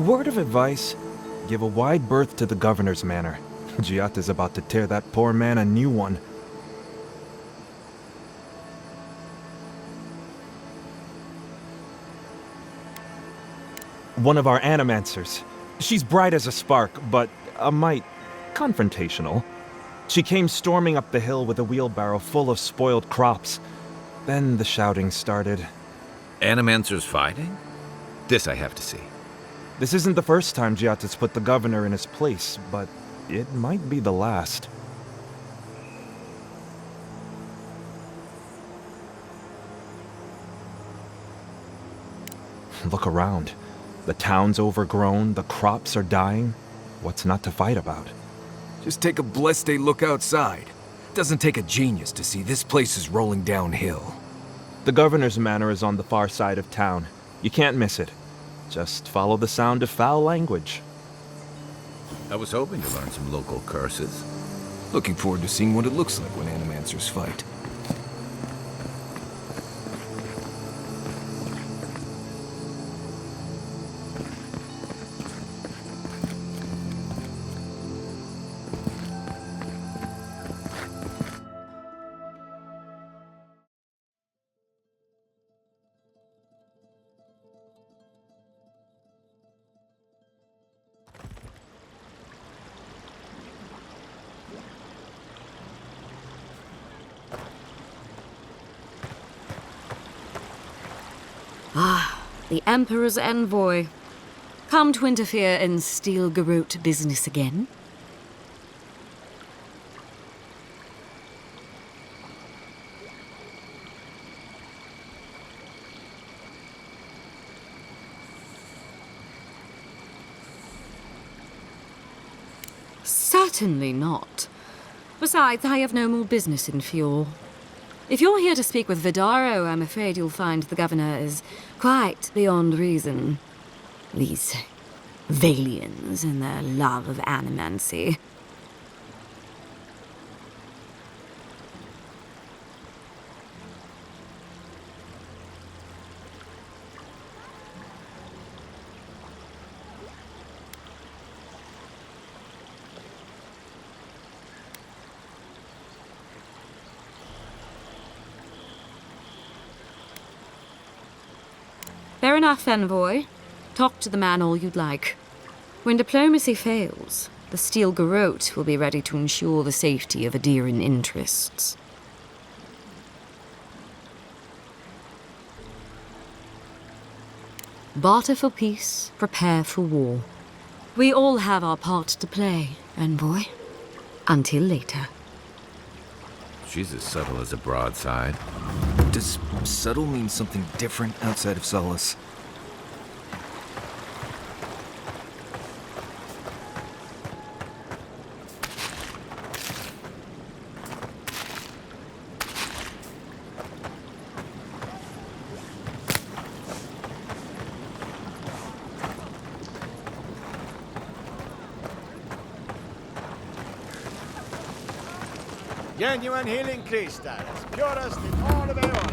Word of advice, give a wide berth to the governor's manor. Giatta's about to tear that poor man a new one. One of our animancers. She's bright as a spark, but a mite confrontational. She came storming up the hill with a wheelbarrow full of spoiled crops. Then the shouting started. Animancers fighting? This I have to see. This isn't the first time Giatta's put the governor in his place, but it might be the last. Look around. The town's overgrown, the crops are dying. What's not to fight about? Just take a blessed day look outside. Doesn't take a genius to see this place is rolling downhill. The governor's manor is on the far side of town. You can't miss it. Just follow the sound of foul language. I was hoping to learn some local curses. Looking forward to seeing what it looks like when animancers fight. The Emperor's envoy. Come to interfere in Steel-Garrote business again? Certainly not. Besides, I have no more business in Fjord. If you're here to speak with Vidaro, I'm afraid you'll find the governor is quite beyond reason. These Valians and their love of animancy. Fair enough, envoy. Talk to the man all you'd like. When diplomacy fails, the Steel-Garrote will be ready to ensure the safety of Aedyran interests. Barter for peace, prepare for war. We all have our part to play, envoy. Until later. She's as subtle as a broadside. Does subtle mean something different outside of Solace? Genuine healing crystal, as purest in all of Eora.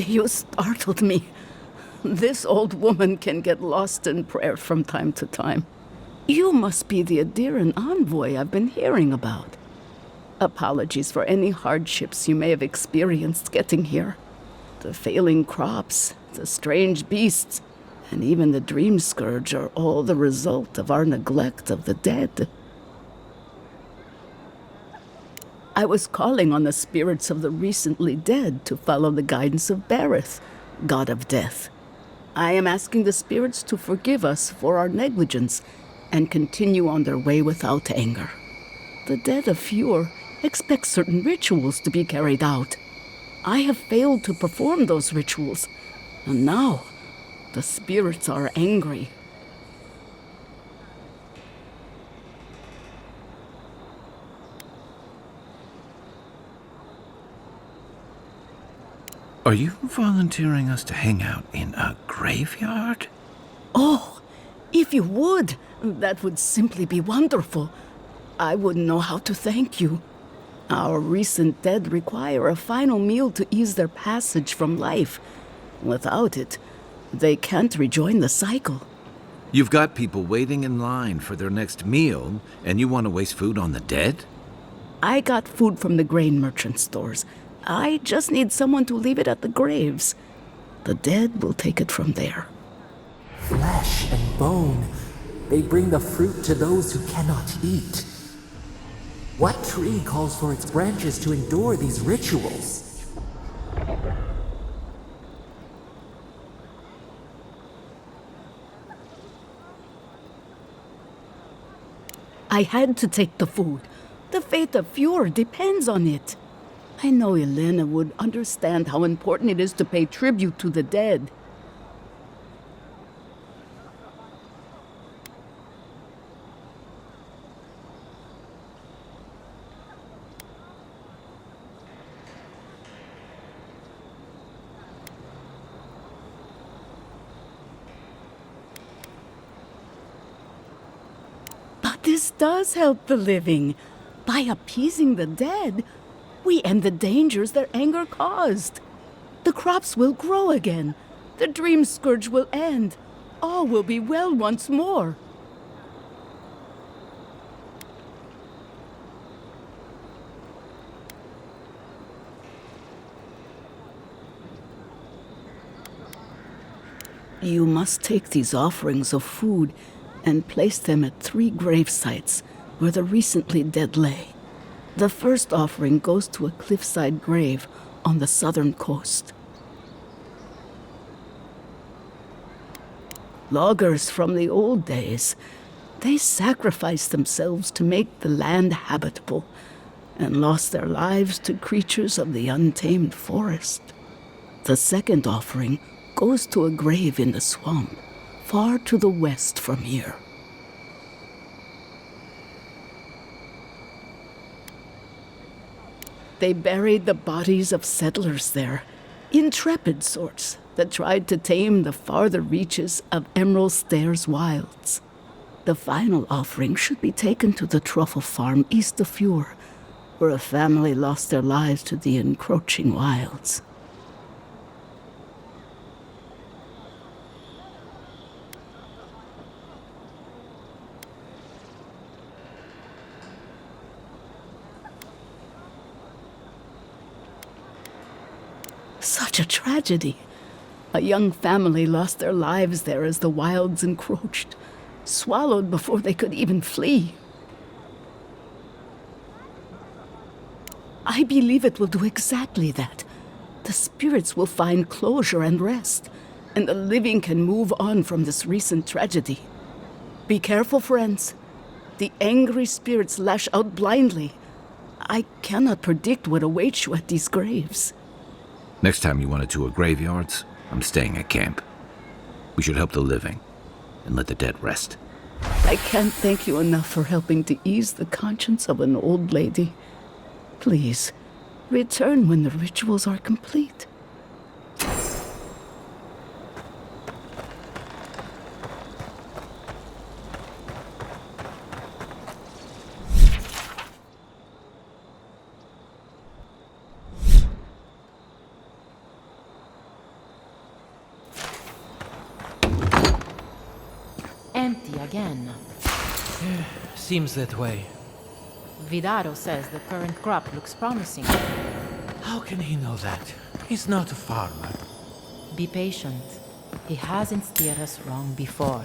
You startled me. This old woman can get lost in prayer from time to time. You must be the Aedyran envoy I've been hearing about. Apologies for any hardships you may have experienced getting here. The failing crops, the strange beasts, and even the dream scourge are all the result of our neglect of the dead. I was calling on the spirits of the recently dead to follow the guidance of Berith, god of death. I am asking the spirits to forgive us for our negligence and continue on their way without anger. The dead of Fjord expect certain rituals to be carried out. I have failed to perform those rituals, and now the spirits are angry. Are you volunteering us to hang out in a graveyard? Oh, if you would, that would simply be wonderful. I wouldn't know how to thank you. Our recent dead require a final meal to ease their passage from life. Without it, they can't rejoin the cycle. You've got people waiting in line for their next meal, and you want to waste food on the dead? I got food from the grain merchant stores. I just need someone to leave it at the graves. The dead will take it from there. Flesh and bone, they bring the fruit to those who cannot eat. What tree calls for its branches to endure these rituals? I had to take the food. The fate of Fjord depends on it. I know Elena would understand how important it is to pay tribute to the dead. But this does help the living. By appeasing the dead, we end the dangers their anger caused. The crops will grow again. The dream scourge will end. All will be well once more. You must take these offerings of food and place them at 3 grave sites where the recently dead lay. The first offering goes to a cliffside grave on the southern coast. Loggers from the old days, they sacrificed themselves to make the land habitable and lost their lives to creatures of the untamed forest. The second offering goes to a grave in the swamp, far to the west from here. They buried the bodies of settlers there, intrepid sorts that tried to tame the farther reaches of Emerald Stairs wilds. The final offering should be taken to the truffle farm east of Fjord, where a family lost their lives to the encroaching wilds. Such a tragedy. A young family lost their lives there as the wilds encroached, swallowed before they could even flee. I believe it will do exactly that. The spirits will find closure and rest, and the living can move on from this recent tragedy. Be careful, friends. The angry spirits lash out blindly. I cannot predict what awaits you at these graves. Next time you want to tour graveyards, I'm staying at camp. We should help the living and let the dead rest. I can't thank you enough for helping to ease the conscience of an old lady. Please, return when the rituals are complete. empty again. Seems that way. Vidaro says the current crop looks promising. How can he know that? He's not a farmer. Be patient. He hasn't steered us wrong before.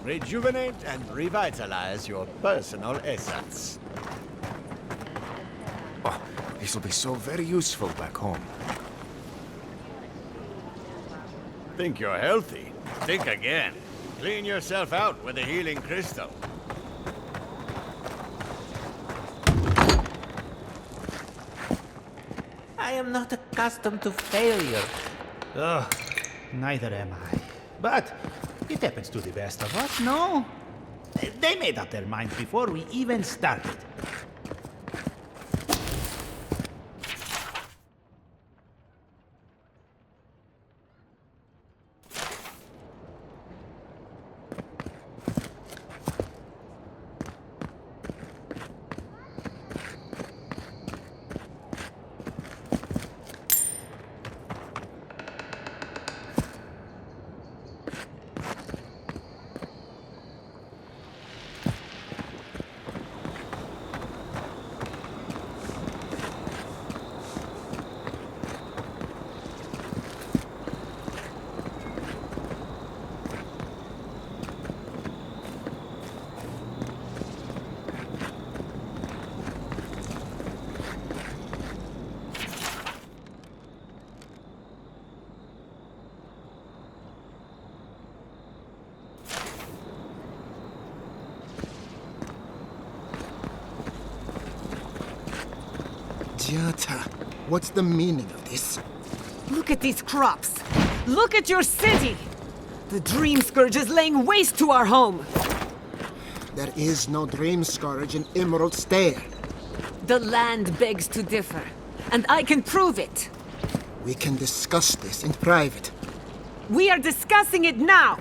Rejuvenate and revitalize your personal essence. Oh, this will be so very useful back home. Think you're healthy? Think again. Clean yourself out with a healing crystal. I am not accustomed to failure. Ugh, neither am I. But it happens to the best of us, no? They made up their minds before we even started. Jata, what's the meaning of this? Look at these crops. Look at your city. The Dream Scourge is laying waste to our home. There is no Dream Scourge in Emerald Stair. The land begs to differ, and I can prove it. We can discuss this in private. We are discussing it now.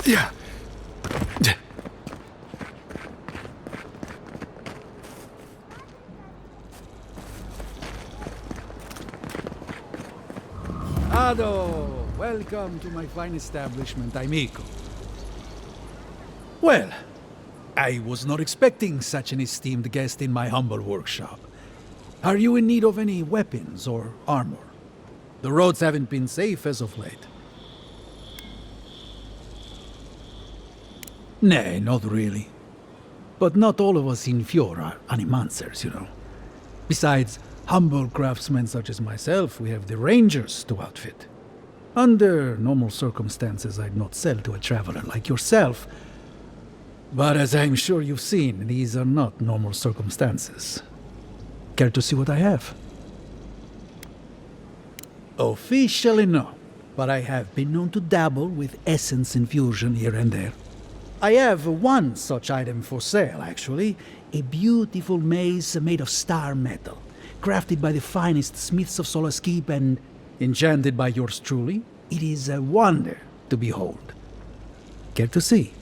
Yeah. Ado, welcome to my fine establishment, amico. Well, I was not expecting such an esteemed guest in my humble workshop. Are you in need of any weapons or armor? The roads haven't been safe as of late. Nay, not really. But not all of us in Fjord are animancers, you know. Besides, humble craftsmen such as myself, we have the rangers to outfit. Under normal circumstances, I'd not sell to a traveler like yourself. But as I'm sure you've seen, these are not normal circumstances. Care to see what I have? Officially no, but I have been known to dabble with essence infusion here and there. I have one such item for sale, actually. A beautiful mace made of star metal, crafted by the finest smiths of Solace Keep and enchanted by yours truly. It is a wonder to behold. Care to see?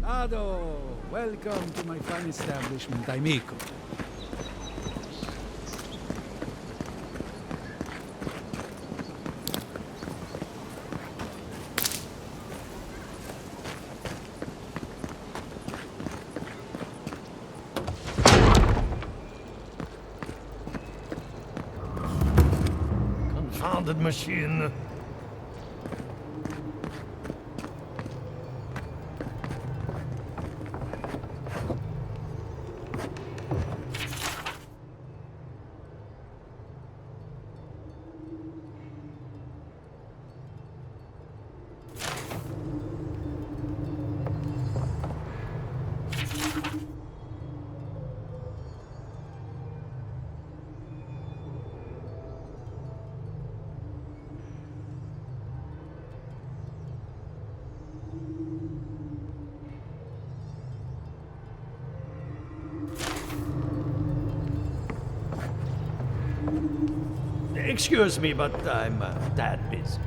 Ado, welcome to my fine establishment, amico. Confounded machine. Excuse me, but I'm a tad busy.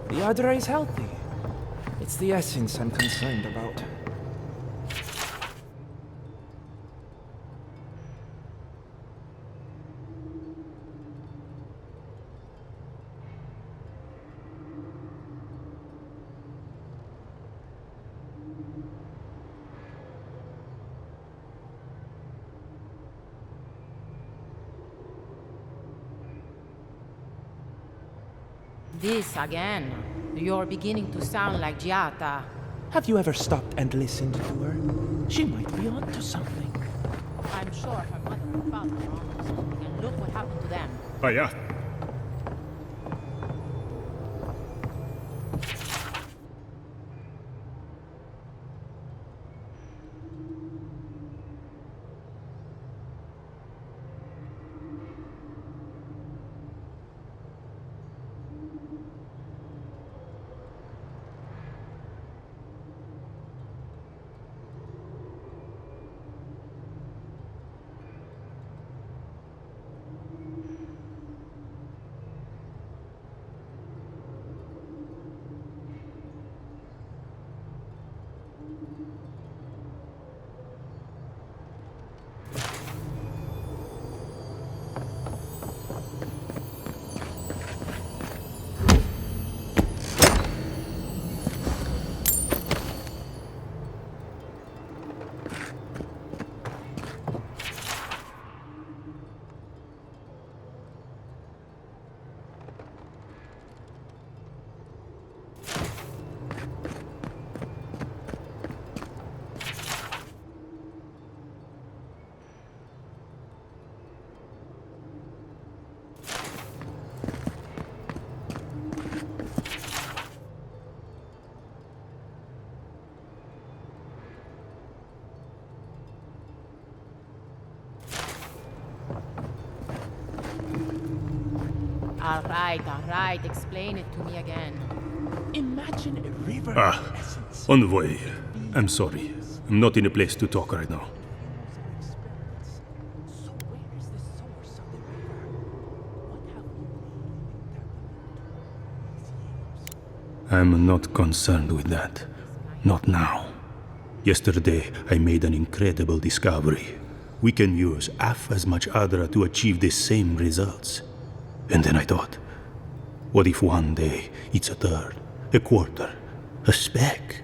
The Aedyr is healthy. It's the essence I'm concerned about. This again. You're beginning to sound like Giata. Have you ever stopped and listened to her? She might be onto something. I'm sure her mother and father are onto something, and look what happened to them. Oh, yeah. All right, explain it to me again. Imagine a river. Envoy. I'm sorry. I'm not in a place to talk right now. So where is the source of the river? What have we I'm not concerned with that. Not now. Yesterday, I made an incredible discovery. We can use half as much Adra to achieve the same results. And then I thought, what if one day it's a third, a quarter, a speck?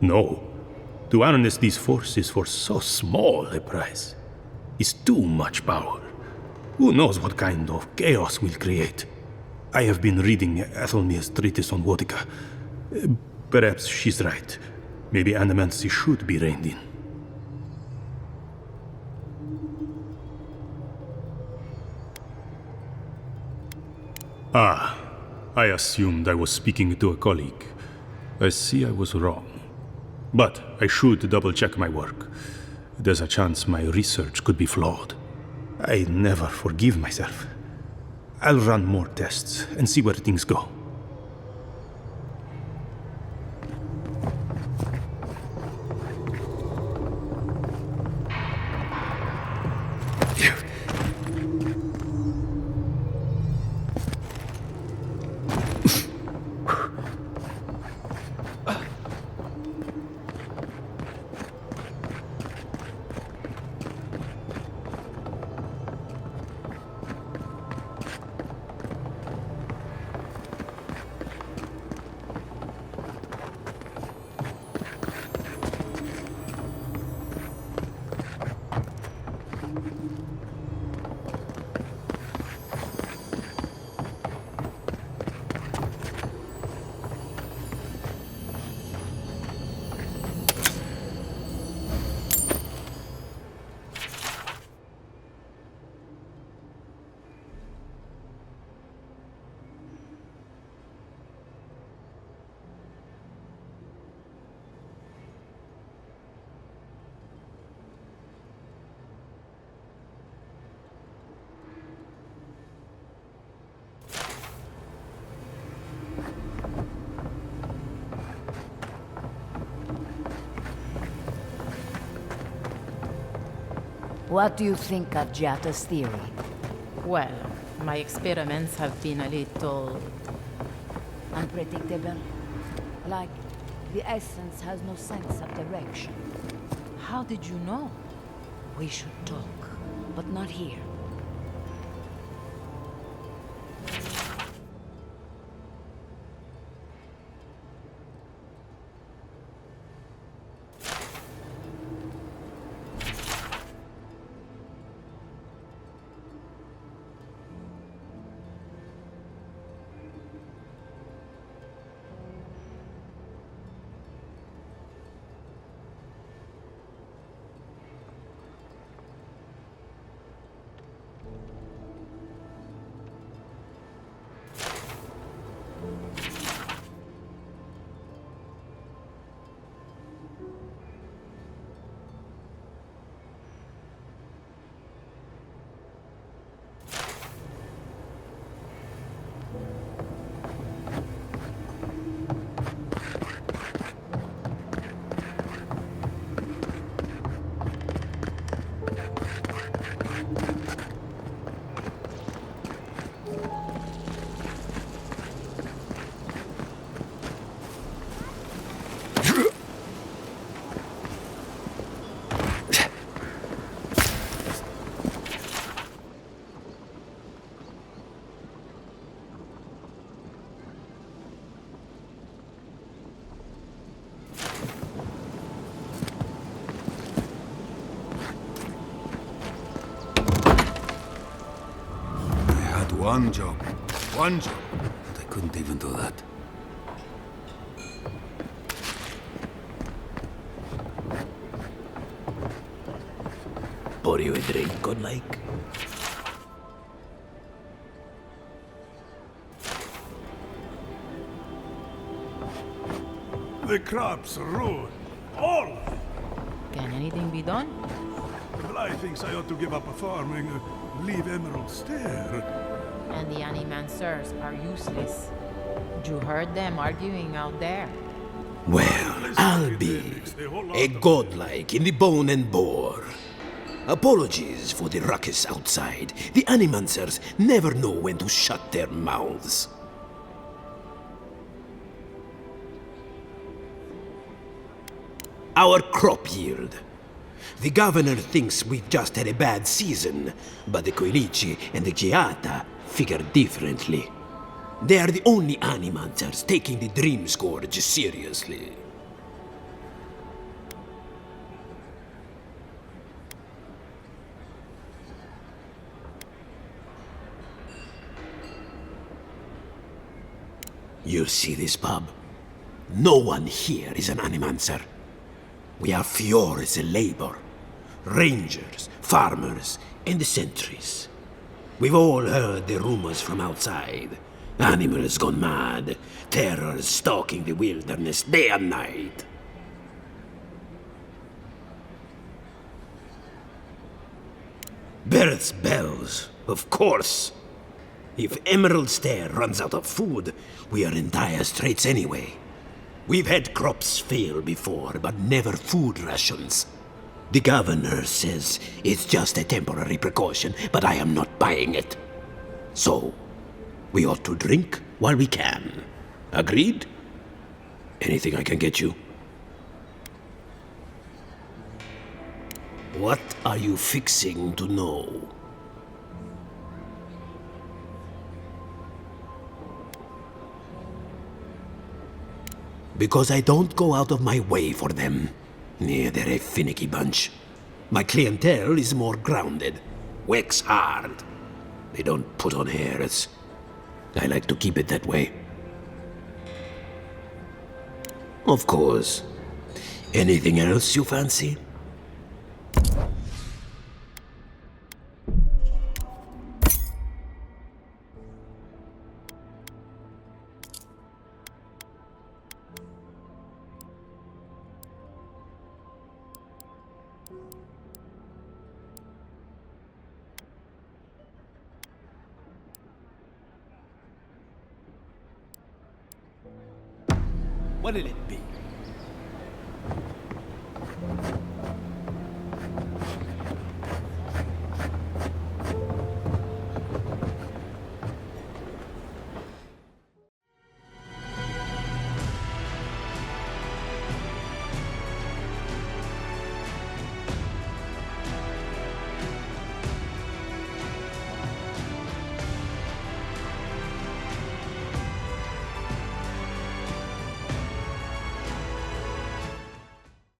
No. To harness these forces for so small a price is too much power. Who knows what kind of chaos we'll create? I have been reading Athelmir's treatise on Wodica. Perhaps she's right. Maybe animancy should be reined in. I assumed I was speaking to a colleague. I see I was wrong. But I should double-check my work. There's a chance my research could be flawed. I never forgive myself. I'll run more tests and see where things go. What do you think of Giatta's theory? Well, my experiments have been a little... unpredictable? Like, the essence has no sense of direction. How did you know? We should talk, but not here. One job, but I couldn't even do that. Pour you a drink, good like? the crops ruined. All of it. Can anything be done? Bly thinks I ought to give up farming, leave Emerald Stair. And the animancers are useless. You heard them arguing out there. Well, I'll be a godlike in the bone and bore. Apologies for the ruckus outside. The animancers never know when to shut their mouths. Our crop yield. The governor thinks we've just had a bad season, but the Koinichi and the Giata figure differently. They are the only animancers taking the Dream Scourge seriously. You see this pub? No one here is an animancer. We are Fiore's labor. Rangers, farmers, and the sentries. We've all heard the rumors from outside. Animals gone mad, terrors stalking the wilderness day and night. Bereth's bells, of course. If Emerald Stair runs out of food, we are in dire straits anyway. We've had crops fail before, but never food rations. The governor says it's just a temporary precaution, but I am not buying it. So, we ought to drink while we can. Agreed? Anything I can get you? What are you fixing to know? Because I don't go out of my way for them. Yeah, they're a finicky bunch. My clientele is more grounded. Works hard. They don't put on airs. I like to keep it that way. Of course. Anything else you fancy? What'll it be?